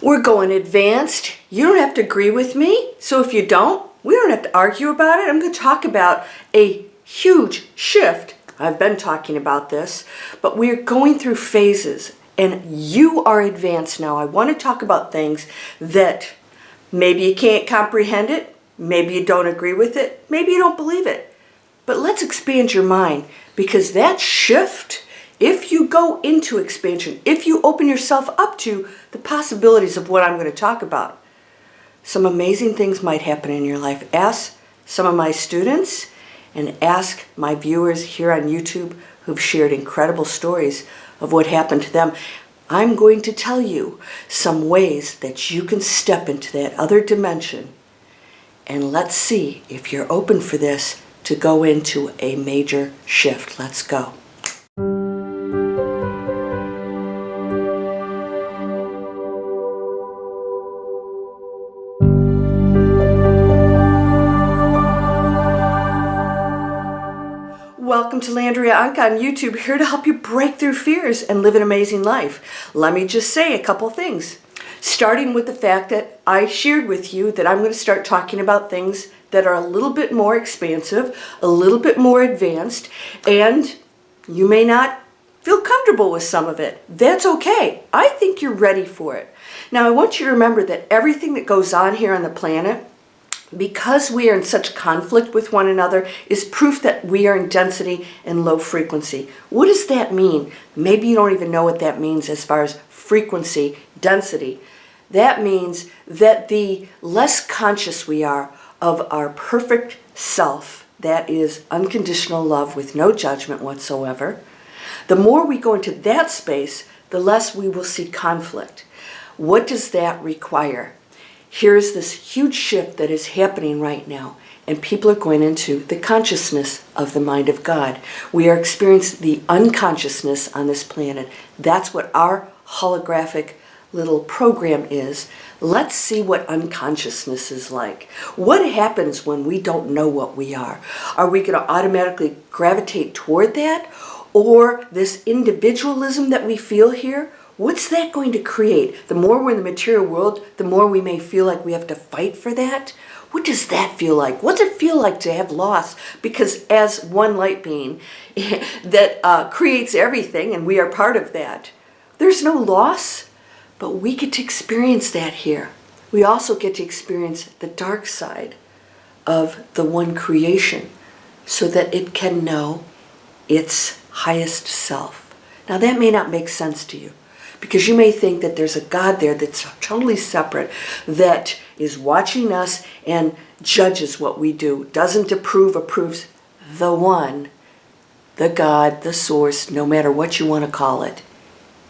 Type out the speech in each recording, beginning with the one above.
We're going advanced. You don't have to agree with me. So if you don't, we don't have to argue about it. I'm going to talk about a huge shift. I've been talking about this, but we're going through phases and you are advanced now. I want to talk about things that maybe you can't comprehend it, maybe you don't agree with it, maybe you don't believe it. But let's expand your mind, because that shift, if you go into expansion, if you open yourself up to the possibilities of what I'm going to talk about, some amazing things might happen in your life. Ask some of my students and ask my viewers here on YouTube who've shared incredible stories of what happened to them. I'm going to tell you some ways that you can step into that other dimension, and let's see if you're open for this to go into a major shift. Let's go. Welcome to Landria Onkka on YouTube, here to help you break through fears and live an amazing life. Let me just say a couple things. Starting with the fact that I shared with you that I'm going to start talking about things that are a little bit more expansive, a little bit more advanced, and you may not feel comfortable with some of it. That's okay. I think you're ready for it. Now, I want you to remember that everything that goes on here on the planet, because we are in such conflict with one another, is proof that we are in density and low frequency. What does that mean? Maybe you don't even know what that means as far as frequency, density. That means that the less conscious we are of our perfect self, that is unconditional love with no judgment whatsoever, the more we go into that space, the less we will see conflict. What does that require? Here's this huge shift that is happening right now, and people are going into the consciousness of the mind of God. We are experiencing the unconsciousness on this planet. That's what our holographic little program is. Let's see what unconsciousness is like. What happens when we don't know what we are? Are we going to automatically gravitate toward that? Or this individualism that we feel here? What's that going to create? The more we're in the material world, the more we may feel like we have to fight for that. What does that feel like? What's it feel like to have loss? Because as one light being that creates everything, and we are part of that, there's no loss, but we get to experience that here. We also get to experience the dark side of the one creation so that it can know its highest self. Now, that may not make sense to you, because you may think that there's a God there that's totally separate, that is watching us and judges what we do, doesn't approve, approves. The one, the God, the source, no matter what you want to call it,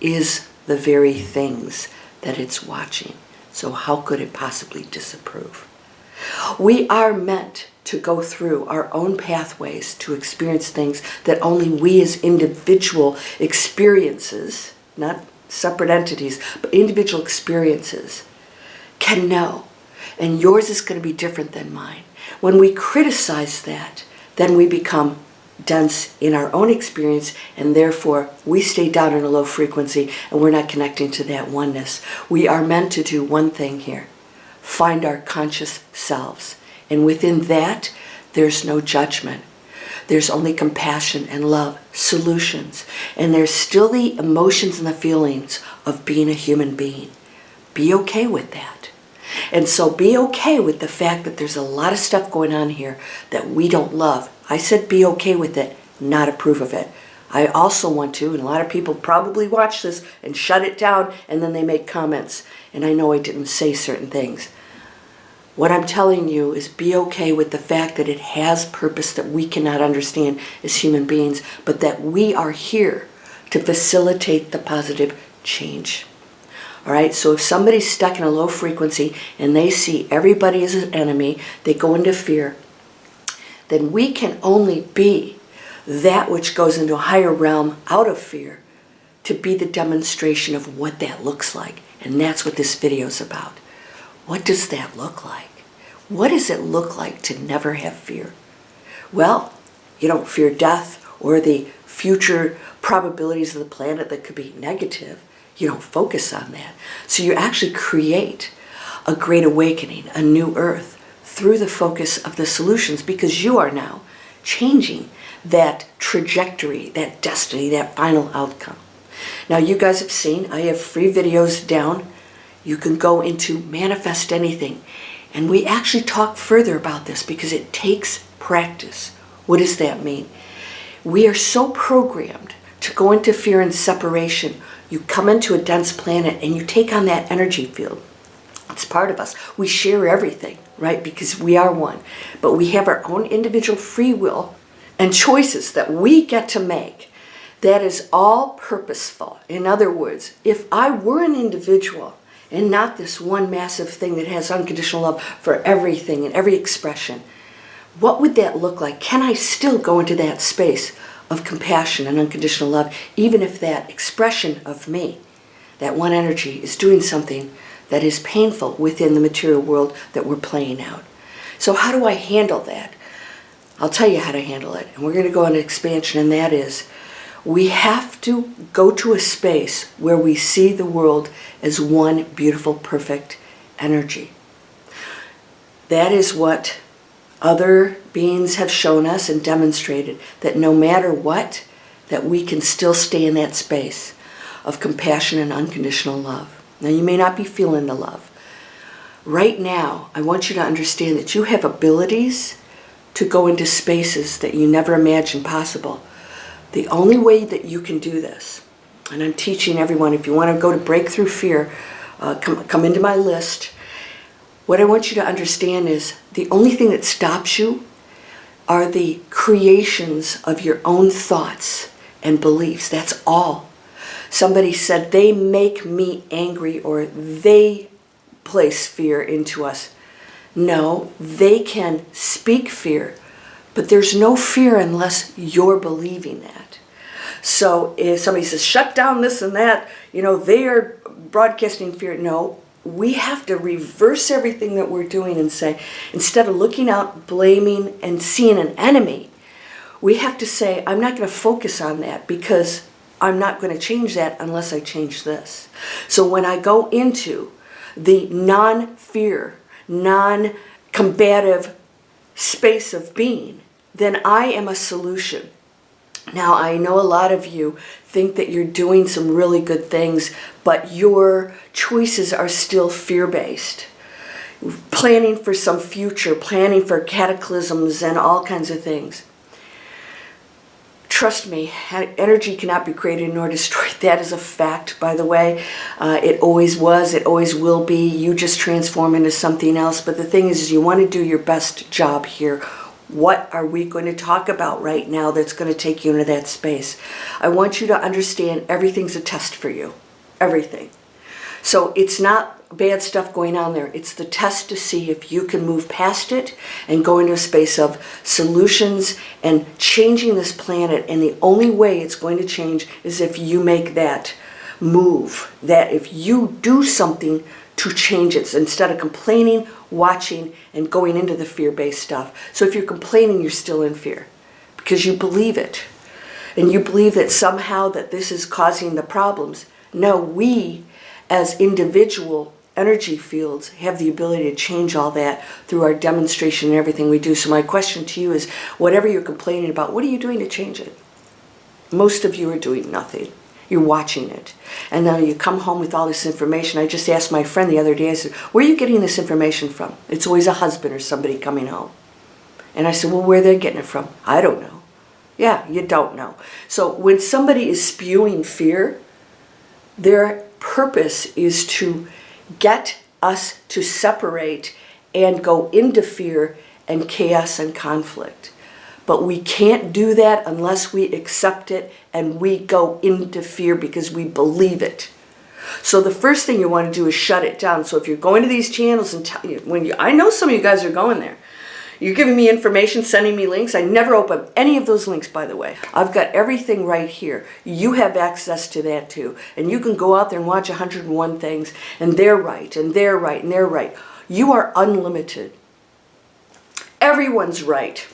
is the very things that it's watching. So how could it possibly disapprove? We are meant to go through our own pathways to experience things that only we as individual experiences, not separate entities, but individual experiences, can know. And yours is going to be different than mine. When we criticize that, then we become dense in our own experience, and therefore we stay down in a low frequency and we're not connecting to that oneness. We are meant to do one thing here: find our conscious selves. And within that, there's no judgment. There's only compassion and love, solutions. And there's still the emotions and the feelings of being a human being. Be okay with that. And so be okay with the fact that there's a lot of stuff going on here that we don't love. I said be okay with it, not approve of it. I also want to, and a lot of people probably watch this and shut it down, and then they make comments. And I know I didn't say certain things. What I'm telling you is be okay with the fact that it has purpose that we cannot understand as human beings, but that we are here to facilitate the positive change. All right, so if somebody's stuck in a low frequency and they see everybody as an enemy, they go into fear, then we can only be that which goes into a higher realm out of fear to be the demonstration of what that looks like. And that's what this video is about. What does that look like? What does it look like to never have fear? Well, you don't fear death or the future probabilities of the planet that could be negative. you don't focus on that. So you actually create a great awakening, a new earth, through the focus of the solutions, because you are now changing that trajectory, that destiny, that final outcome. Now you guys have seen, I have free videos down. You can go into Manifest Anything. And we actually talk further about this because it takes practice. What does that mean? We are so programmed to go into fear and separation. You come into a dense planet and you take on that energy field. It's part of us. We share everything, right? Because we are one. But we have our own individual free will and choices that we get to make. That is all purposeful. In other words, if I were an individual and not this one massive thing that has unconditional love for everything and every expression, what would that look like? Can I still go into that space of compassion and unconditional love, even if that expression of me, that one energy, is doing something that is painful within the material world that we're playing out? So how do I handle that? I'll tell you how to handle it. And we're going to go on an expansion, and that is, we have to go to a space where we see the world as one beautiful, perfect energy. That is what other beings have shown us and demonstrated, that no matter what, that we can still stay in that space of compassion and unconditional love. Now, you may not be feeling the love. Right now, I want you to understand that you have abilities to go into spaces that you never imagined possible. The only way that you can do this, and I'm teaching everyone, if you want to go to Breakthrough Fear, come into my list. What I want you to understand is the only thing that stops you are the creations of your own thoughts and beliefs. That's all. Somebody said they make me angry, or they place fear into us. No, they can speak fear, but there's no fear unless you're believing that. So if somebody says, shut down this and that, they are broadcasting fear. No, we have to reverse everything that we're doing and say, instead of looking out, blaming, and seeing an enemy, we have to say, I'm not going to focus on that, because I'm not going to change that unless I change this. So when I go into the non-fear, non-combative space of being, then I am a solution. Now, I know a lot of you think that you're doing some really good things, but your choices are still fear-based. Planning for some future, planning for cataclysms and all kinds of things. Trust me, energy cannot be created nor destroyed. That is a fact, by the way. It always was, it always will be. You just transform into something else. But the thing is you want to do your best job here. What are we going to talk about right now that's going to take you into that space? I want you to understand everything's a test for you. Everything. So it's not bad stuff going on there. It's the test to see if you can move past it and go into a space of solutions and changing this planet. And the only way it's going to change is if you make that move, that if you do something to change it. So instead of complaining, watching, and going into the fear-based stuff. So if you're complaining, you're still in fear because you believe it. And you believe that somehow that this is causing the problems. No, we as individual energy fields have the ability to change all that through our demonstration and everything we do. So my question to you is, whatever you're complaining about, what are you doing to change it? Most of you are doing nothing. You're watching it. And now you come home with all this information. I just asked my friend the other day, I said, where are you getting this information from? It's always a husband or somebody coming home. And I said, well, where are they getting it from? I don't know. Yeah, you don't know. So when somebody is spewing fear, their purpose is to get us to separate and go into fear and chaos and conflict. But we can't do that unless we accept it and we go into fear because we believe it. So the first thing you want to do is shut it down. So if you're going to these channels and I know some of you guys are going there. You're giving me information, sending me links. I never open any of those links, by the way. I've got everything right here. You have access to that too. And you can go out there and watch 101 things, and they're right, and they're right, and they're right. You are unlimited. Everyone's right.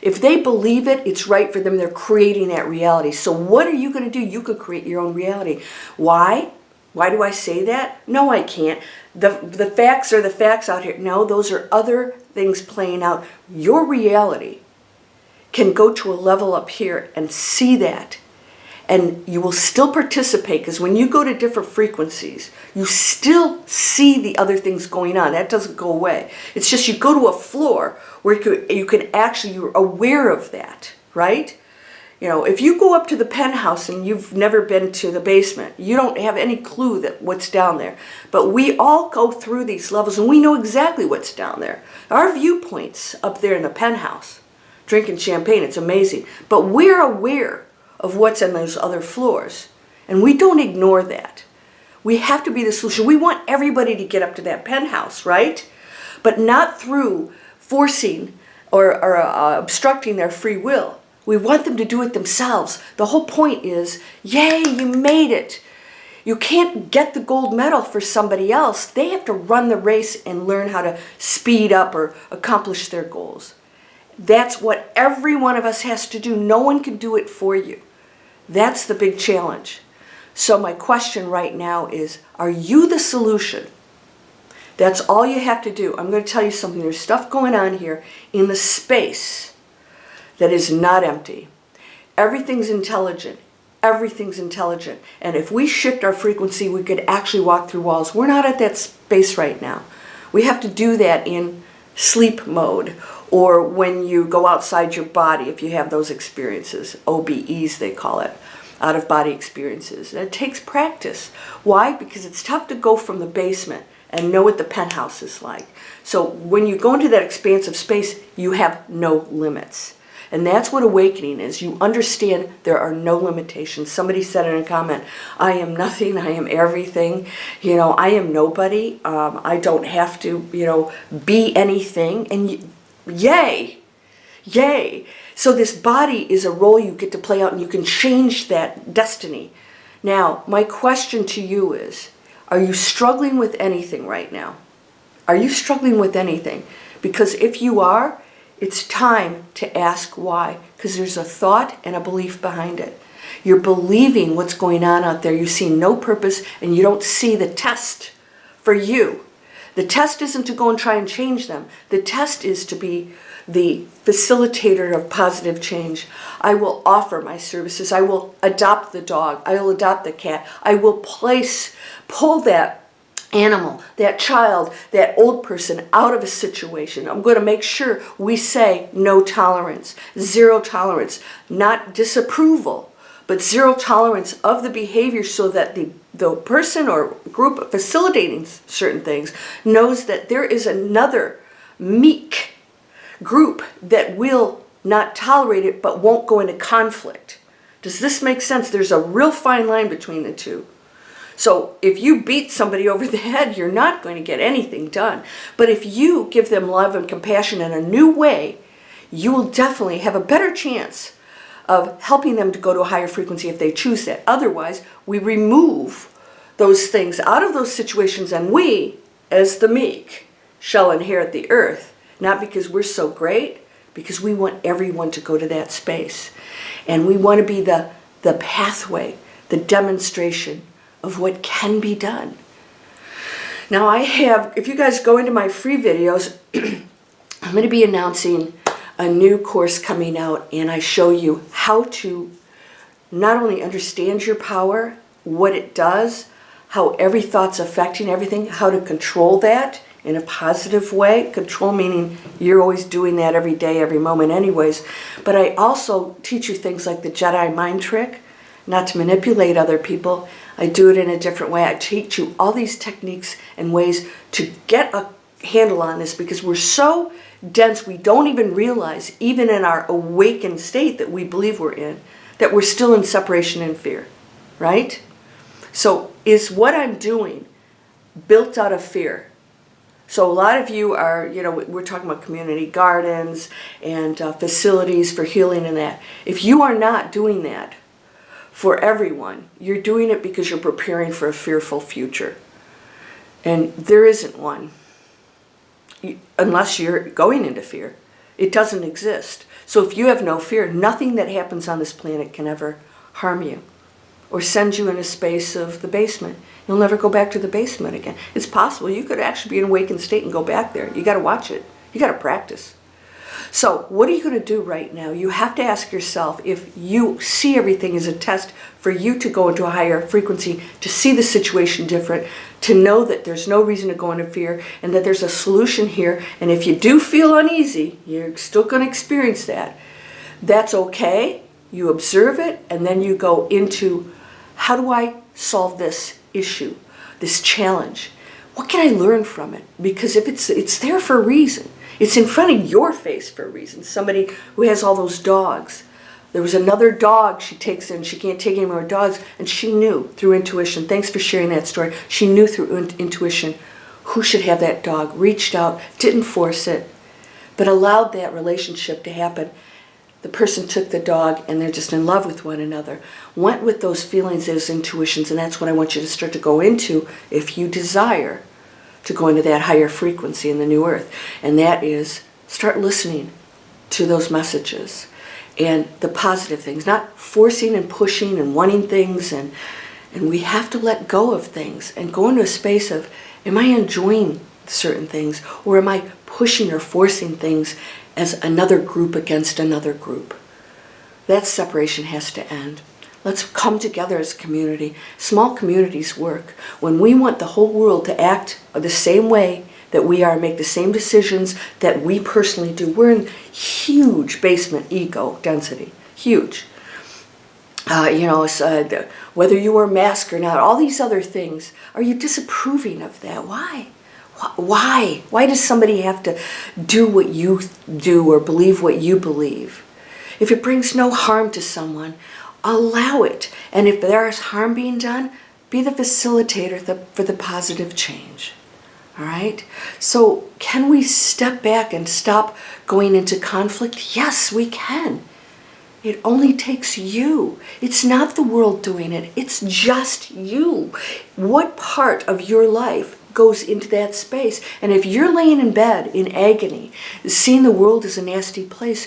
If they believe it, it's right for them. They're creating that reality. So what are you going to do? You could create your own reality. Why? Why do I say that? No, I can't. The facts are the facts out here. No, those are other things playing out. Your reality can go to a level up here and see that. And you will still participate, because when you go to different frequencies, you still see the other things going on. That doesn't go away. It's just you go to a floor where you can actually, you're aware of that, right? You know, if you go up to the penthouse and you've never been to the basement, you don't have any clue that what's down there. But we all go through these levels and we know exactly what's down there. Our viewpoint's up there in the penthouse, drinking champagne, it's amazing. But we're aware of what's on those other floors. And we don't ignore that. We have to be the solution. We want everybody to get up to that penthouse, right? But not through forcing or obstructing their free will. We want them to do it themselves. The whole point is, yay, you made it. You can't get the gold medal for somebody else. They have to run the race and learn how to speed up or accomplish their goals. That's what every one of us has to do. No one can do it for you. That's the big challenge. So my question right now is, are you the solution? That's all you have to do. I'm going to tell you something. There's stuff going on here in the space that is not empty. Everything's intelligent. Everything's intelligent. And if we shift our frequency, we could actually walk through walls. We're not at that space right now. We have to do that in sleep mode, or when you go outside your body, if you have those experiences, OBEs they call it, out-of-body experiences. And it takes practice. Why? Because it's tough to go from the basement and know what the penthouse is like. So when you go into that expansive space, you have no limits. And that's what awakening is. You understand there are no limitations. Somebody said in a comment, I am nothing, I am everything. You know, I am nobody. I don't have to, you know, be anything. And yay, yay. So this body is a role you get to play out, and you can change that destiny. Now, my question to you is, are you struggling with anything right now? Are you struggling with anything? Because if you are, it's time to ask why, because there's a thought and a belief behind it. You're believing what's going on out there. You see no purpose, and you don't see the test for you. The test isn't to go and try and change them. The test is to be the facilitator of positive change. I will offer my services. I will adopt the dog. I will adopt the cat. I will pull that animal, that child, that old person out of a situation. I'm going to make sure we say no tolerance, zero tolerance, not disapproval, but zero tolerance of the behavior, so that the person or group facilitating certain things knows that there is another meek group that will not tolerate it but won't go into conflict. Does this make sense? There's a real fine line between the two. So if you beat somebody over the head, you're not going to get anything done. But if you give them love and compassion in a new way, you will definitely have a better chance of helping them to go to a higher frequency if they choose that. Otherwise, we remove those things out of those situations, and we, as the meek, shall inherit the earth. Not because we're so great, because we want everyone to go to that space. And we want to be the pathway, the demonstration of what can be done. Now I have, if you guys go into my free videos, I'm going to be announcing a new course coming out, and I show you how to not only understand your power, what it does, how every thought's affecting everything, how to control that in a positive way. Control meaning you're always doing that every day, every moment anyways. But I also teach you things like the Jedi mind trick, not to manipulate other people. I do it in a different way. I teach you all these techniques and ways to get a handle on this, because we're so dense we don't even realize, even in our awakened state that we believe we're in, that we're still in separation and fear, right? So is what I'm doing built out of fear? So a lot of you are, you know, we're talking about community gardens and facilities for healing and that. If you are not doing that for everyone, you're doing it because you're preparing for a fearful future. And there isn't one, unless you're going into fear. It doesn't exist. So if you have no fear, nothing that happens on this planet can ever harm you or send you in a space of the basement. You'll never go back to the basement again. It's possible you could actually be in an awakened state and go back there. You got to watch it. You got to practice. So what are you going to do right now? You have to ask yourself, if you see everything as a test for you to go into a higher frequency, to see the situation different, to know that there's no reason to go into fear and that there's a solution here. And if you do feel uneasy, you're still going to experience that. That's okay. You observe it, and then you go into, how do I solve this issue, this challenge? What can I learn from it? Because if it's there for a reason. It's in front of your face for a reason. Somebody who has all those dogs. There was another dog she takes in. She can't take any more dogs. And she knew through intuition. Thanks for sharing that story. She knew through intuition who should have that dog. Reached out, didn't force it, but allowed that relationship to happen. The person took the dog and they're just in love with one another. Went with those feelings, those intuitions, and that's what I want you to start to go into if you desire to go into that higher frequency in the new earth. And that is, start listening to those messages and the positive things, not forcing and pushing and wanting things. And we have to let go of things and go into a space of, am I enjoying certain things, or am I pushing or forcing things as another group against another group? That separation has to end. Let's come together as a community. Small communities work. When we want the whole world to act the same way that we are, make the same decisions that we personally do, we're in huge basement ego density. Huge. Whether you wear a mask or not, all these other things, are you disapproving of that? Why? Why? Why does somebody have to do what you do or believe what you believe? If it brings no harm to someone, allow it. And if there is harm being done, be the facilitator for the positive change. All right? So can we step back and stop going into conflict? Yes, we can. It only takes you. It's not the world doing it. It's just you. What part of your life goes into that space? And if you're laying in bed in agony, seeing the world as a nasty place,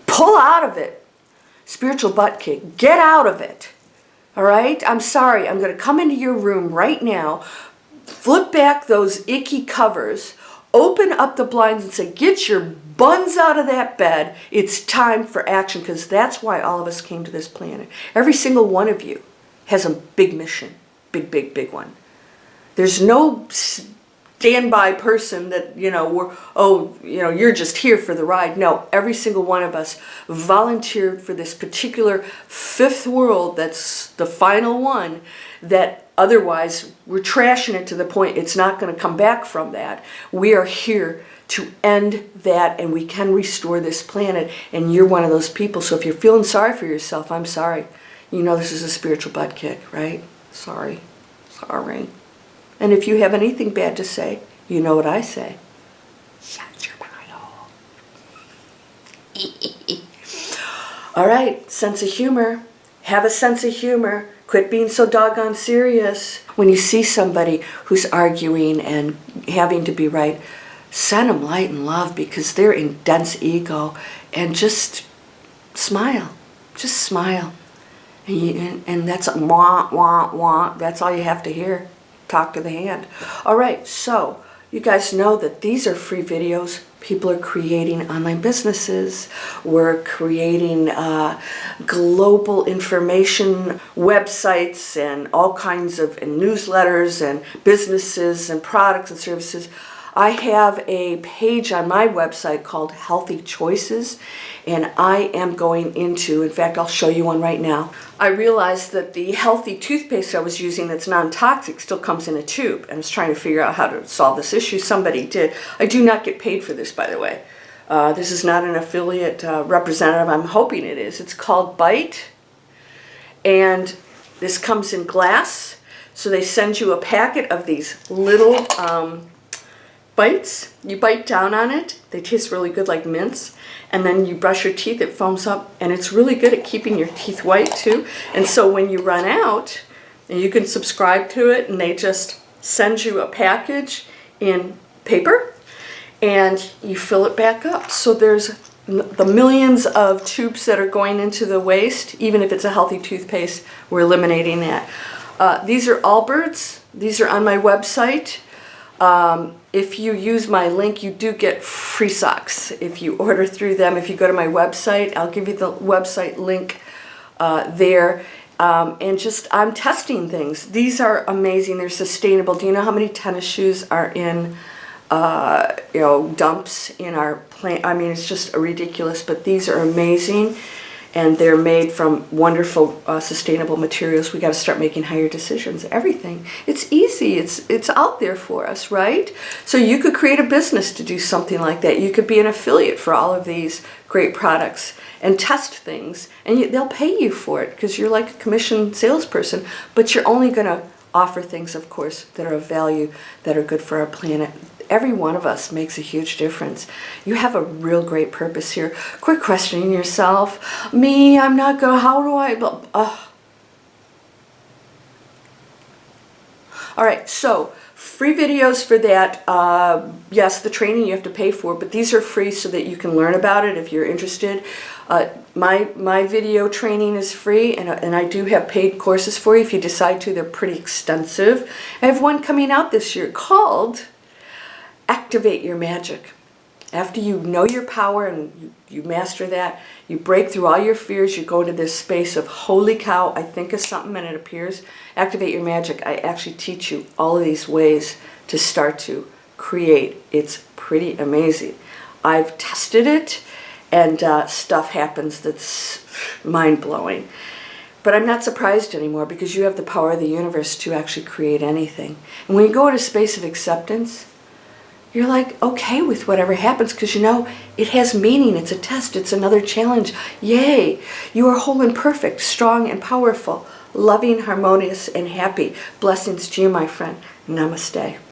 pull out of it. Spiritual butt kick. Get out of it. All right? I'm sorry. I'm going to come into your room right now, flip back those icky covers, open up the blinds and say, get your buns out of that bed. It's time for action, because that's why all of us came to this planet. Every single one of you has a big mission. Big, big, big one. There's no standby person that, you're just here for the ride. No, every single one of us volunteered for this particular fifth world that's the final one, that otherwise we're trashing it to the point it's not going to come back from that. We are here to end that, and we can restore this planet, and you're one of those people. So if you're feeling sorry for yourself, I'm sorry. You know this is a spiritual butt kick, right? Sorry. And if you have anything bad to say, you know what I say. Shut your mouth. All right, sense of humor. Have a sense of humor. Quit being so doggone serious. When you see somebody who's arguing and having to be right, send them light and love, because they're in dense ego, and just smile. Just smile. And that's wah, wah, wah. That's all you have to hear. Talk to the hand. All right, so you guys know that these are free videos. People are creating online businesses. We're creating global information websites and all kinds of newsletters and businesses and products and services. I have a page on my website called Healthy Choices, and I am going into, in fact, I'll show you one right now. I realized that the healthy toothpaste I was using that's non-toxic still comes in a tube, and I was trying to figure out how to solve this issue. Somebody did. I do not get paid for this, by the way. This is not an affiliate representative. I'm hoping it is. It's called Bite, and this comes in glass. So they send you a packet of these little bites. You bite down on it. They taste really good, like mints. And then you brush your teeth, it foams up, and it's really good at keeping your teeth white too. And so when you run out, and you can subscribe to it, and they just send you a package in paper, and you fill it back up. So there's the millions of tubes that are going into the waste, even if it's a healthy toothpaste, we're eliminating that. These are Allbirds. These are on my website. If you use my link, you do get free socks if you order through them. If you go to my website, I'll give you the website link there. And just, I'm testing things. These are amazing. They're sustainable. Do you know how many tennis shoes are in dumps in our plant? I mean, it's just ridiculous, but these are amazing, and they're made from wonderful sustainable materials. We got to start making higher decisions. Everything. It's easy. It's out there for us, right? So you could create a business to do something like that. You could be an affiliate for all of these great products and test things, and they'll pay you for it because you're like a commission salesperson, but you're only going to offer things, of course, that are of value, that are good for our planet. Every one of us makes a huge difference. You have a real great purpose here. Quit questioning yourself. Me, I'm not going, how do I? All right, so free videos for that. Yes, the training you have to pay for, but these are free so that you can learn about it if you're interested. My video training is free, and I do have paid courses for you if you decide to. They're pretty extensive. I have one coming out this year called Activate Your Magic. After you know your power and you master that, you break through all your fears, you go into this space of, holy cow, I think of something and it appears. Activate Your Magic. I actually teach you all of these ways to start to create. It's pretty amazing. I've tested it, and stuff happens that's mind-blowing. But I'm not surprised anymore because you have the power of the universe to actually create anything. And when you go in a space of acceptance, you're like okay with whatever happens because you know it has meaning. It's a test. It's another challenge. Yay! You are whole and perfect, strong and powerful, loving, harmonious, and happy. Blessings to you, my friend. Namaste.